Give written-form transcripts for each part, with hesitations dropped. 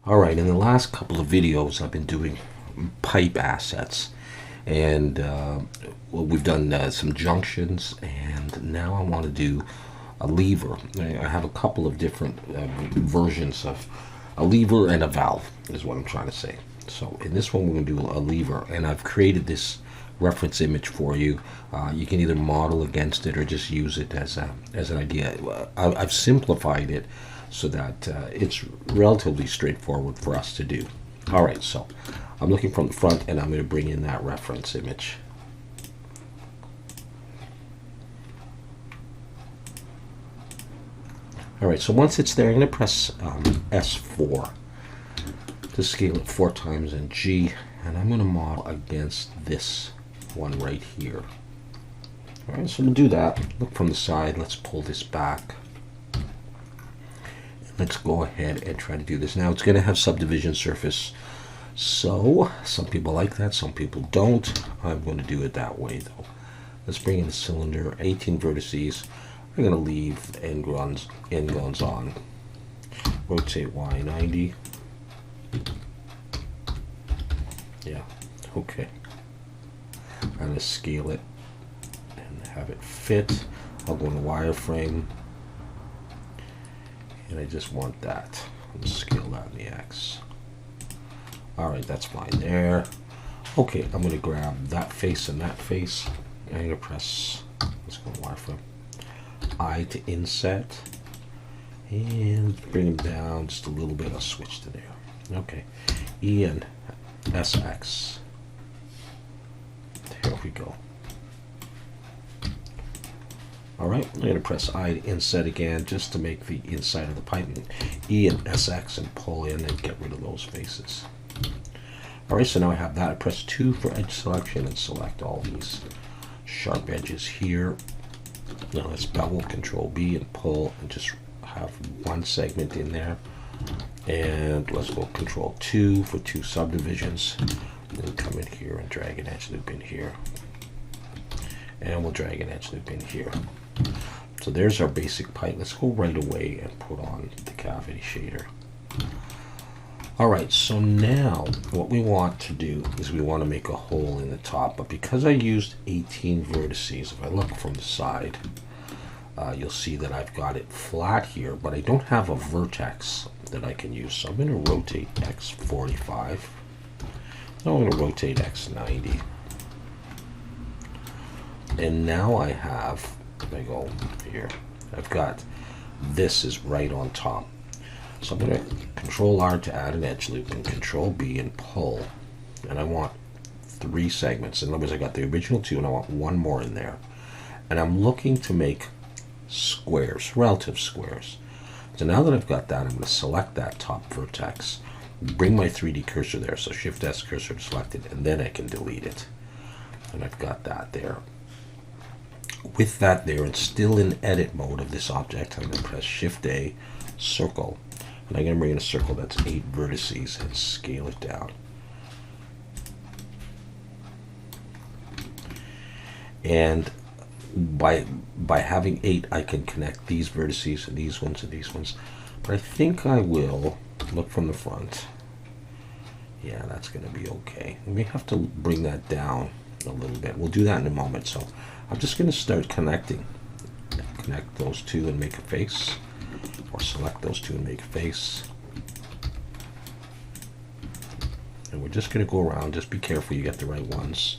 Alright, in the last couple of videos I've been doing pipe assets, and well, we've done some junctions, and now I want to do a lever. I have a couple of different versions of a lever and a valve is what I'm trying to say. So in this one we're going to do a lever, and I've created this reference image for you. You can either model against it or just use it as an idea. I've simplified it so that it's relatively straightforward for us to do. All right, so I'm looking from the front, and I'm going to bring in that reference image. All right, so once it's there, I'm going to press S4 to scale it 4 times in G, and I'm going to model against this one right here. All right, so we'll do that. Look from the side. Let's pull this back. Let's go ahead and try to do this. Now it's going to have subdivision surface. So some people like that, some people don't. I'm going to do it that way though. Let's bring in the cylinder, 18 vertices. I'm going to leave end guns on. Rotate Y 90. Yeah, okay. I'm going to scale it and have it fit. I'll go in the wireframe. And I just want that. I'll scale that in the X. Alright, that's fine there. Okay, I'm going to grab that face and that face. I'm going to press, let's go to wireframe. I to inset. And bring them down just a little bit. I'll switch to there. Okay. E and SX. There we go. Alright, I'm going to press I to inset again just to make the inside of the pipe, and E and SX and pull in and get rid of those faces. Alright, so now I have that. I press 2 for edge selection and select all these sharp edges here. Now let's bevel, Control B and pull, and just have one segment in there. And let's go Control 2 for 2 subdivisions. And then come in here and drag an edge loop in here. And we'll drag an edge loop in here. So there's our basic pipe. Let's go right away and put on the cavity shader. Alright, so now what we want to do is we want to make a hole in the top, but because I used 18 vertices, if I look from the side, you'll see that I've got it flat here, but I don't have a vertex that I can use. So I'm going to rotate X 45. Now I'm going to rotate X 90. And now I have, if I go here, I've got this is right on top. So I'm going to Control R to add an edge loop and Control B and pull. And I want 3 segments. In other words, I got the original 2 and I want 1 more in there. And I'm looking to make squares, relative squares. So now that I've got that, I'm going to select that top vertex, bring my 3D cursor there, so Shift S cursor to select it, and then I can delete it. And I've got that there. With that there, and still in edit mode of this object, I'm going to press Shift A, circle, and I'm going to bring in a circle that's 8 vertices and scale it down. And by having 8, I can connect these vertices and these ones and these ones. But I think I will look from the front. Yeah, that's going to be okay. We may have to bring that down a little bit. We'll do that in a moment. So I'm just going to start connecting. Connect those 2 and make a face, or select those 2 and make a face. And we're just going to go around. Just be careful you get the right ones.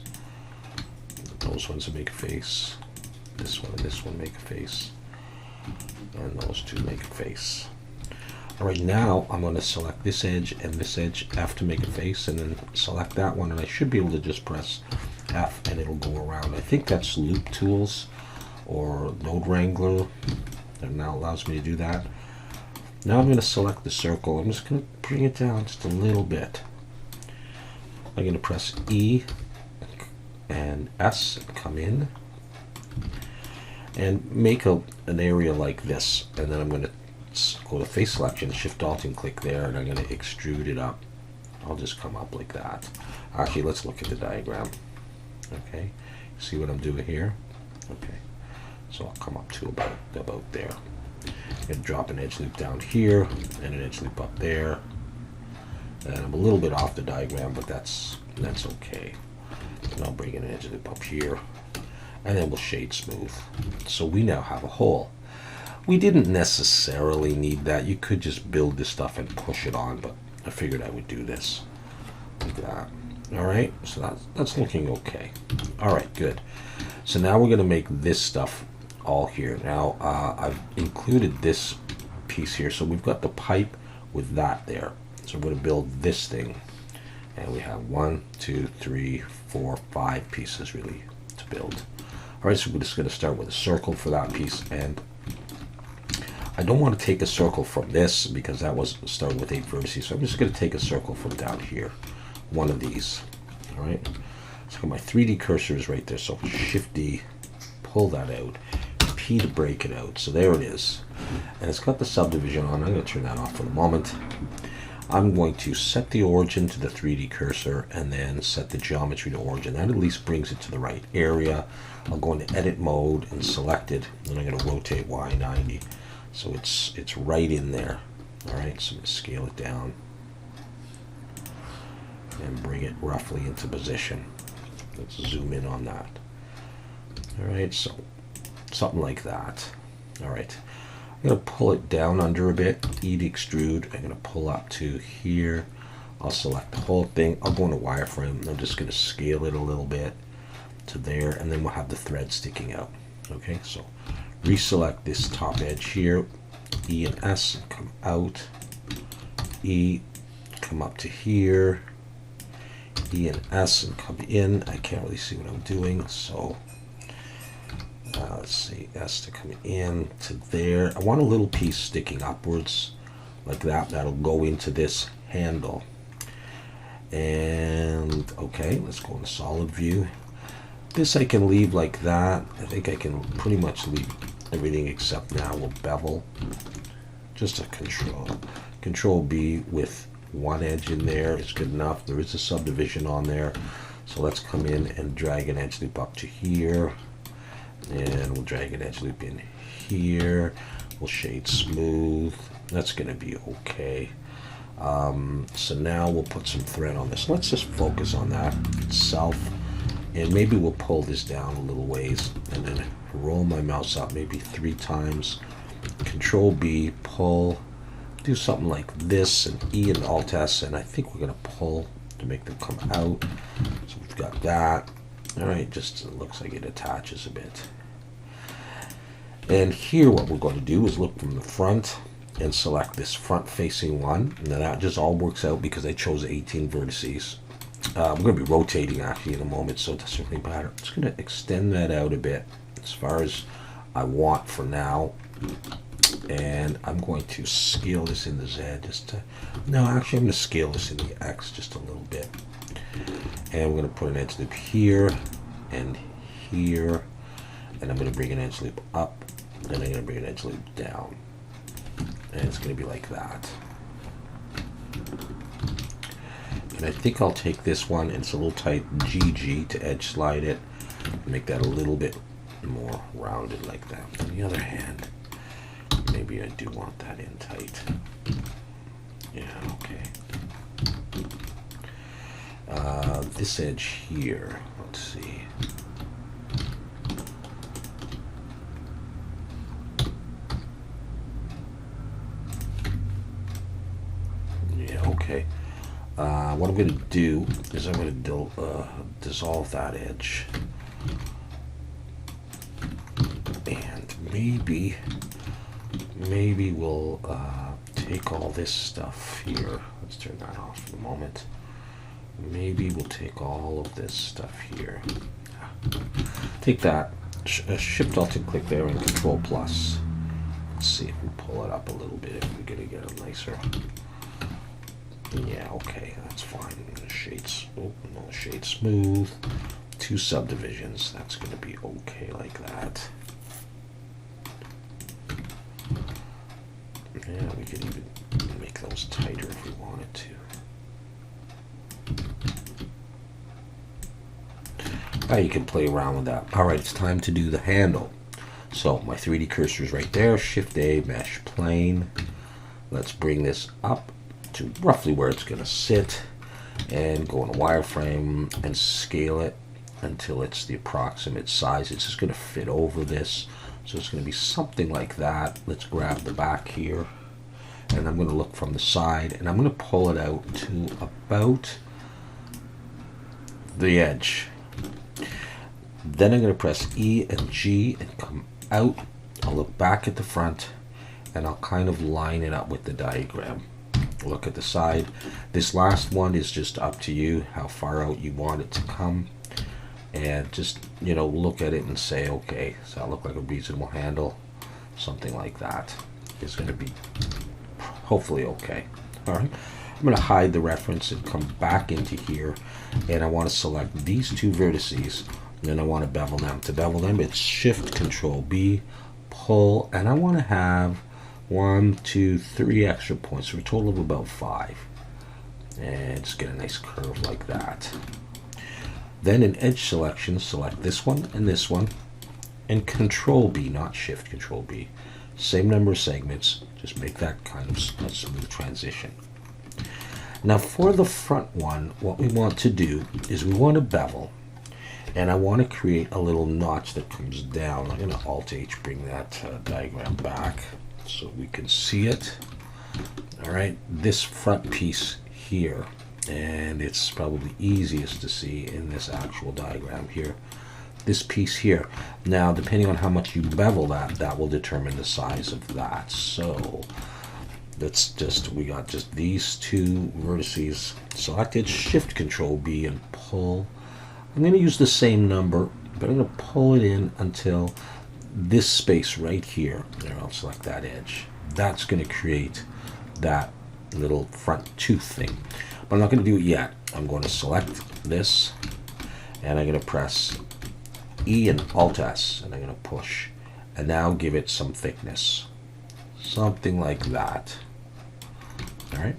Those ones will make a face. This one and this one make a face. And those 2 make a face. Alright, now I'm going to select this edge and this edge F to make a face, and then select that one, and I should be able to just press F and it'll go around. I think that's Loop Tools or Node Wrangler that now allows me to do that. Now I'm going to select the circle. I'm just going to bring it down just a little bit. I'm going to press E and S, come in and make an area like this, and then I'm going to go to face selection, Shift Alt and click there, and I'm going to extrude it up. I'll just come up like that. Actually, let's look at the diagram. Okay, see what I'm doing here? Okay, so I'll come up to about there. I'm going to drop an edge loop down here and an edge loop up there. And I'm a little bit off the diagram, but that's okay. And I'll bring an edge loop up here, and then we'll shade smooth. So we now have a hole. We didn't necessarily need that. You could just build this stuff and push it on, but I figured I would do this like that. All right, so that's looking okay. All right, good. So now we're gonna make this stuff all here. Now I've included this piece here, so we've got the pipe with that there. So we're gonna build this thing, and we have 1, 2, 3, 4, 5 pieces really to build. All right, so we're just gonna start with a circle for that piece, and I don't want to take a circle from this because that was started with 8 vertices. So I'm just going to take a circle from down here, one of these. All right. So my 3D cursor is right there. So Shift D, pull that out. P to break it out. So there it is, and it's got the subdivision on. I'm going to turn that off for the moment. I'm going to set the origin to the 3D cursor and then set the geometry to origin. That at least brings it to the right area. I'll go into edit mode and select it, and I'm going to rotate Y 90. So it's right in there. All right, so I'm going to scale it down and bring it roughly into position. Let's zoom in on that. All right, so something like that. All right, I'm going to pull it down under a bit, E to extrude. I'm going to pull up to here. I'll select the whole thing. I'll go into wireframe. I'm just going to scale it a little bit to there, and then we'll have the thread sticking out. Okay, so reselect this top edge here, E and S, and come out, E, come up to here, E and S, and come in. I can't really see what I'm doing, so let's see, S to come in to there. I want a little piece sticking upwards like that. That'll go into this handle. And okay, let's go in solid view. This I can leave like that. I think I can pretty much leave everything except now we'll bevel. Just a control B with one edge in there is good enough. There is a subdivision on there. So let's come in and drag an edge loop up to here. And we'll drag an edge loop in here. We'll shade smooth. That's gonna be okay. So now we'll put some thread on this. Let's just focus on that itself. And maybe we'll pull this down a little ways and then roll my mouse up maybe 3 times. Control B, pull, do something like this, and E and Alt S, and I think we're going to pull to make them come out. So we've got that. All right, just it looks like it attaches a bit. And here what we're going to do is look from the front and select this front facing one. And that just all works out because I chose 18 vertices. We're going to be rotating actually in a moment, so it doesn't really matter. I'm just going to extend that out a bit as far as I want for now. And I'm going to scale this in the Z just to, no, actually I'm going to scale this in the X just a little bit. And we're going to put an edge loop here and here. And I'm going to bring an edge loop up. And I'm going to bring an edge loop down. And it's going to be like that. And I think I'll take this one, and it's a little tight, GG, to edge slide it. Make that a little bit more rounded like that. On the other hand, maybe I do want that in tight. Yeah, okay. This edge here, let's see. Yeah, okay. What I'm going to do is I'm going to dissolve that edge. And maybe we'll take all this stuff here. Let's turn that off for the moment. Maybe we'll take all of this stuff here. Take that, Shift Alt and click there, and Control Plus. Let's see if we pull it up a little bit, if we're going to get it nicer. Yeah, okay, that's fine. Shade smooth. 2 subdivisions. That's going to be okay like that. Yeah, we could even make those tighter if we wanted to. Now you can play around with that. All right, it's time to do the handle. So my 3D cursor is right there. Shift A, mesh plane. Let's bring this up to roughly where it's going to sit, and go in a wireframe and scale it until it's the approximate size. It's just going to fit over this. So it's going to be something like that. Let's grab the back here, and I'm going to look from the side, and I'm going to pull it out to about the edge. Then I'm going to press E and G and come out. I'll look back at the front, and I'll kind of line it up with the diagram. Look at the side. This last one is just up to you, how far out you want it to come. And just, you know, look at it and say, okay, does that look like a reasonable handle? Something like that is going to be hopefully okay. All right. I'm going to hide the reference and come back into here, and I want to select these two vertices, and then I want to bevel them. To bevel them, it's Shift Control B, pull, and I want to have 1, 2, 3 extra points for a total of about 5. And just get a nice curve like that. Then in edge selection, select this one, and Control B, not Shift Control B. Same number of segments, just make that kind of a smooth transition. Now for the front one, what we want to do is we want to bevel, and I want to create a little notch that comes down. I'm going to Alt-H, bring that diagram back so we can see it. All right, this front piece here, and it's probably easiest to see in this actual diagram here. This piece here. Now, depending on how much you bevel that will determine the size of that. So let's just, we got just these two vertices selected, Shift Control B and pull. I'm going to use the same number, but I'm going to pull it in until this space right here. There, I'll select that edge. That's going to create that little front tooth thing. But I'm not going to do it yet. I'm going to select this, and I'm going to press E and Alt-S, and I'm going to push. And now give it some thickness. Something like that. All right.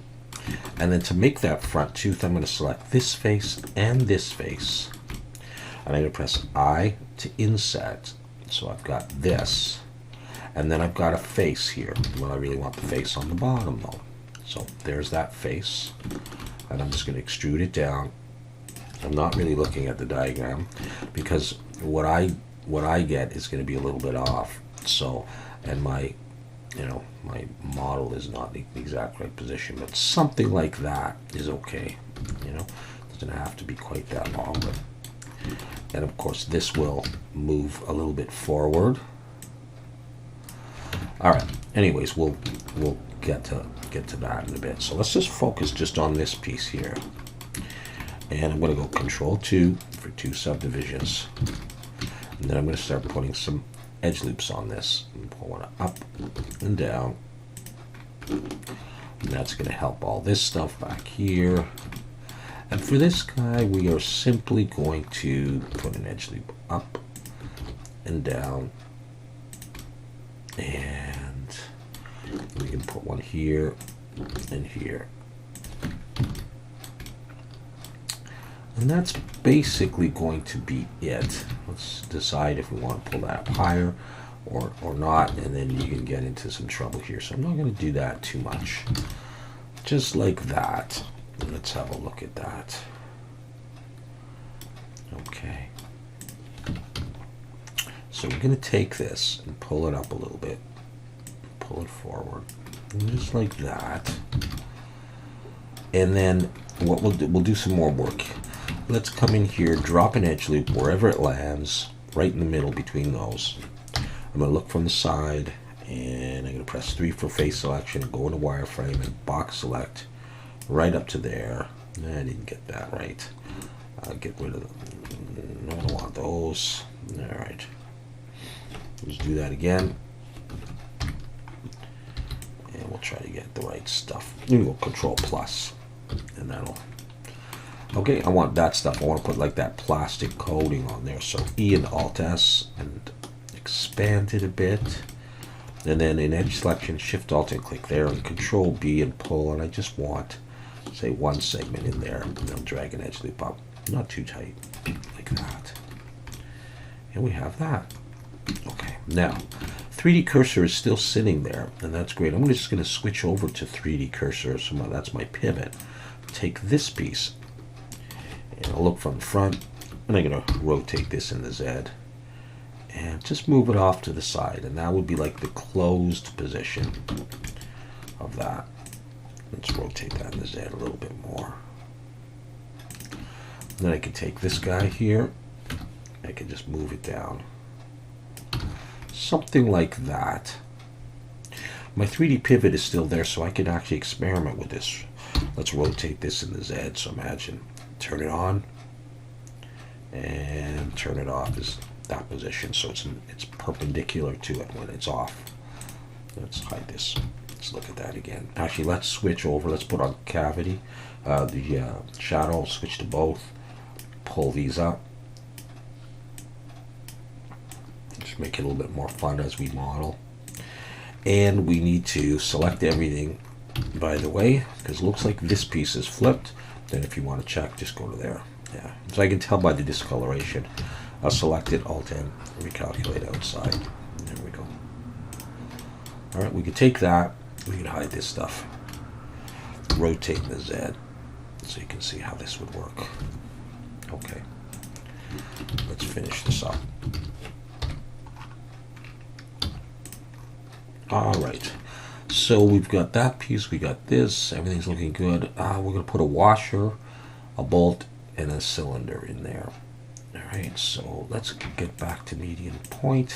And then to make that front tooth, I'm going to select this face and this face. And I'm going to press I to inset. So I've got this. And then I've got a face here. Well, I really want the face on the bottom, though. So there's that face. And I'm just going to extrude it down. I'm not really looking at the diagram because what I get is going to be a little bit off. So, and my model is not the exact right position, but something like that is okay. You know, it doesn't have to be quite that long, but, and of course this will move a little bit forward. All right. Anyways, we'll get to that in a bit. So let's just focus just on this piece here. And I'm going to go Control 2 for 2 subdivisions. And then I'm going to start putting some edge loops on this. I'm pulling it up and down. And that's going to help all this stuff back here. And for this guy, we are simply going to put an edge loop up and down. And we can put one here and here. And that's basically going to be it. Let's decide if we want to pull that up higher or not, and then you can get into some trouble here. So I'm not going to do that too much. Just like that. Let's have a look at that. Okay. So we're going to take this and pull it up a little bit. Pull it forward. Just like that. And then what we'll do some more work. Let's come in here, drop an edge loop wherever it lands, right in the middle between those. I'm going to look from the side, and I'm going to press 3 for face selection, go into wireframe and box select right up to there. I didn't get that right. I'll get rid of them. I don't want those. All right. Let's do that again. And we'll try to get the right stuff. You can go Control plus, and that'll. Okay, I want that stuff. I want to put like that plastic coating on there. So E and Alt-S and expand it a bit. And then in edge selection, Shift Alt and click there, and Control B and pull. And I just want, say, one segment in there, and then drag an edge loop up. Not too tight, like that. And we have that. Okay, now 3D cursor is still sitting there, and that's great. I'm just going to switch over to 3D cursor, so that's my pivot. Take this piece, and I'll look from the front, and I'm going to rotate this in the Z, and just move it off to the side, and that would be like the closed position of that. Let's rotate that in the Z a little bit more. And then I can take this guy here, I can just move it down. Something like that. My 3D pivot is still there, so I can actually experiment with this. Let's rotate this in the Z. So imagine, turn it on, and turn it off is that position. So it's perpendicular to it when it's off. Let's hide this. Let's look at that again. Actually, let's switch over. Let's put on cavity, the shadow. Switch to both. Pull these up. Just make it a little bit more fun as we model. And we need to select everything, by the way, because it looks like this piece is flipped. Then if you want to check, just go to there. Yeah. So I can tell by the discoloration. I'll select it, Alt-N, recalculate outside. There we go. All right, we can take that. We can hide this stuff. Rotate the Z so you can see how this would work. Okay. Let's finish this up. All right. So we've got that piece. We got this. Everything's looking good. We're going to put a washer, a bolt, and a cylinder in there. All right. So let's get back to median point.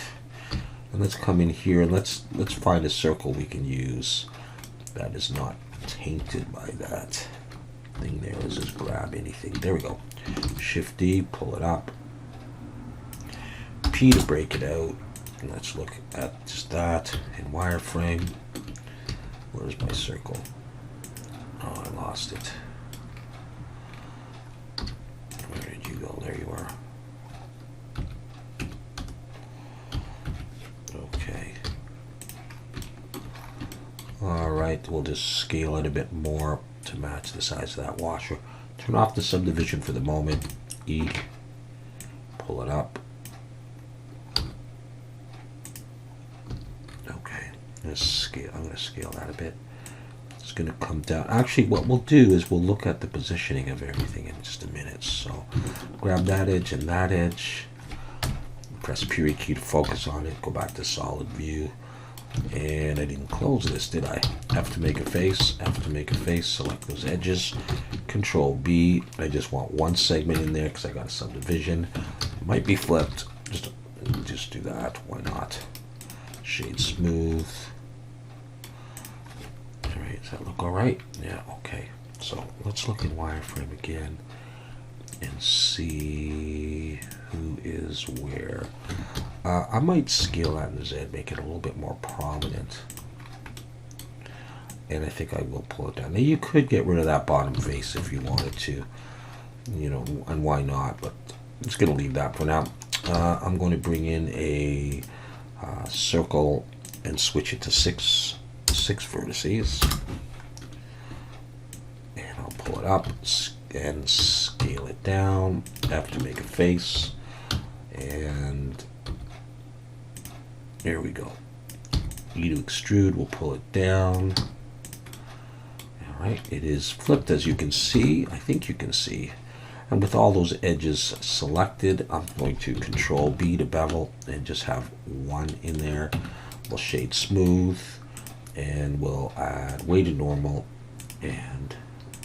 And let's come in here and let's find a circle we can use that is not tainted by that thing there. Let's just grab anything. There we go. Shift D, pull it up. P to break it out. And let's look at just that in wireframe. Where's my circle? Oh, I lost it. Where did you go? There you are. Okay. All right, we'll just scale it a bit more to match the size of that washer. Turn off the subdivision for the moment. E. Pull it up. Okay. I'm going to scale that a bit. It's going to come down. Actually, what we'll do is we'll look at the positioning of everything in just a minute. So grab that edge and that edge. Press period key to focus on it. Go back to solid view. And I didn't close this, did I? F to make a face. F to make a face. Select those edges. Control B. I just want one segment in there because I got a subdivision. It might be flipped. Just do that. Why not? Shade smooth. All right. Does that look all right? Yeah. Okay. So let's look in wireframe again and see who is where. I might scale that in the Z, make it a little bit more prominent. And I think I will pull it down. Now you could get rid of that bottom face if you wanted to, you know, and why not? But I'm just going to leave that for now. I'm going to bring in a circle and switch it to six vertices. And I'll pull it up and scale it down. F to make a face. And there we go. E to extrude, we'll pull it down. All right, it is flipped as you can see. I think you can see. And with all those edges selected, I'm going to Control B to bevel and just have one in there. We'll shade smooth and we'll add weighted normal and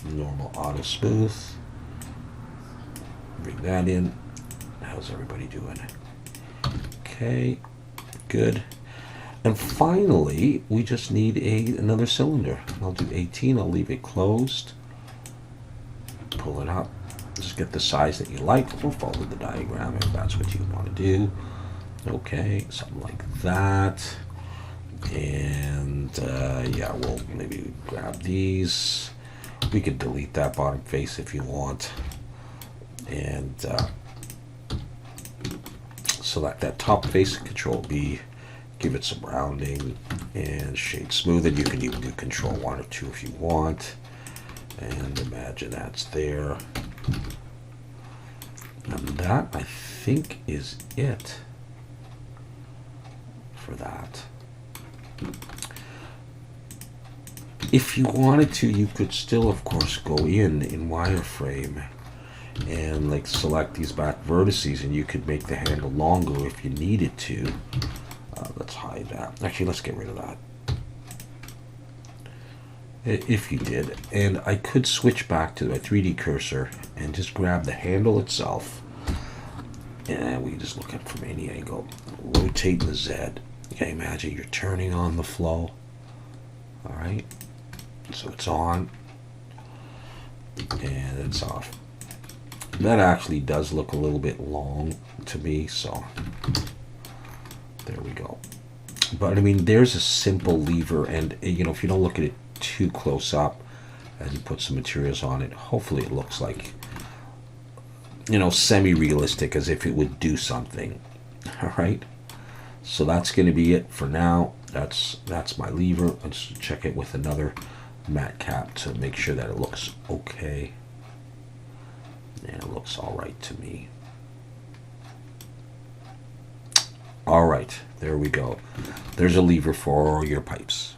normal auto smooth. Bring that in. How's everybody doing? Okay, good. And finally, we just need another cylinder. I'll do 18. I'll leave it closed. Pull it up. Just get the size that you like. Or follow the diagram if that's what you want to do. Okay, something like that. And yeah, we'll maybe grab these. We could delete that bottom face if you want. And select that top face, Control B, give it some rounding and shade smooth. And you can even do Control 1 or 2 if you want. And imagine that's there. And that, I think, is it for that. If you wanted to, you could still, of course, go in wireframe and like select these back vertices, and you could make the handle longer if you needed to. Let's hide that. Actually, let's get rid of that. If you did. And I could switch back to my 3D cursor and just grab the handle itself. And we just look at it from any angle. Rotate the Z. Okay, imagine you're turning on the flow. Alright. So it's on. And it's off. That actually does look a little bit long to me, so there we go. But I mean, there's a simple lever, and you know, if you don't look at it too close up as you put some materials on it, hopefully it looks like, you know, semi-realistic, as if it would do something. All right, so that's going to be it for now. That's my lever. Let's check it with another matte cap to make sure that it looks okay. And it looks all right to me. All right, there we go. There's a lever for your pipes.